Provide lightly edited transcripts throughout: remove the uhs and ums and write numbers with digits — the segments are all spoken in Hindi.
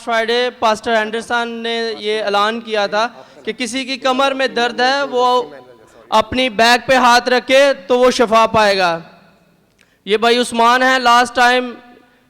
लास्ट फ्राइडे पास्टर एंडरसन ने ये ऐलान किया था कि किसी की कमर में दर्द है वो अपनी बैक पे हाथ रखे तो वो शफा पाएगा। ये भाई उस्मान है, लास्ट टाइम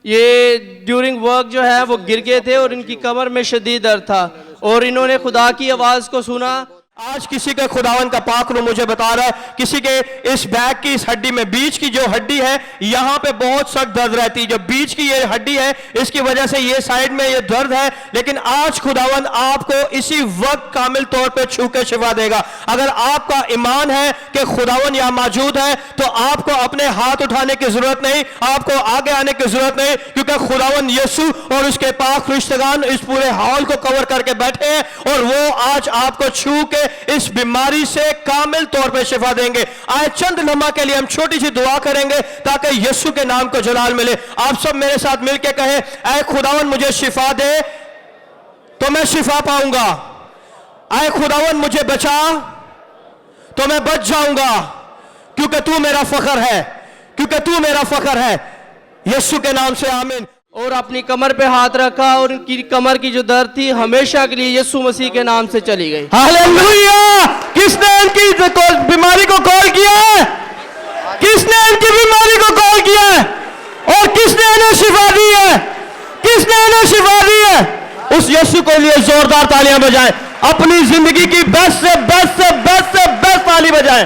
ये ड्यूरिंग वर्क जो है वो गिर गए थे और इनकी कमर में शदीद दर्द था और इन्होंने खुदा की आवाज़ को सुना। आज किसी के खुदावन का पाक रूह मुझे बता रहा है किसी के इस बैक की इस हड्डी में बीच की जो हड्डी है यहाँ पे बहुत सख्त दर्द रहती है। जो बीच की ये हड्डी है इसकी वजह से ये साइड में ये दर्द है, लेकिन आज खुदावन आपको इसी वक्त कामिल तौर पे छू के शिफा देगा। अगर आपका ईमान है कि खुदावन यहाँ मौजूद है तो आपको अपने हाथ उठाने की जरूरत नहीं, आपको आगे आने की जरूरत नहीं, क्योंकि खुदावन यीशु और उसके पाक फरिश्तेगान इस पूरे हॉल को कवर करके बैठे हैं और वो आज आपको छू के इस बीमारी से कामिल तौर पे शिफा देंगे। आए चंद लम्हा के लिए हम छोटी सी दुआ करेंगे ताकि यीशु के नाम को जलाल मिले। आप सब मेरे साथ मिलके कहें, ऐ खुदावन मुझे शिफा दे तो मैं शिफा पाऊंगा, ऐ खुदावन मुझे बचा तो मैं बच जाऊंगा, क्योंकि तू मेरा फखर है, क्योंकि तू मेरा फखर है। यीशु के नाम से आमीन। और अपनी कमर पे हाथ रखा और उनकी कमर की जो दर्द थी हमेशा के लिए यीशु मसीह के नाम से चली गई। हालेलुया! किसने इनकी बीमारी को कॉल किया है? किसने इनकी बीमारी को कॉल किया है? और किसने इन्हें शिफा दी है? किसने इन्हें शिफा दी है? उस यीशु के लिए जोरदार तालियां बजाएं। अपनी जिंदगी की बेस्ट से बेस्ट से बेस्ट से बेस्ट ताली बजाएं।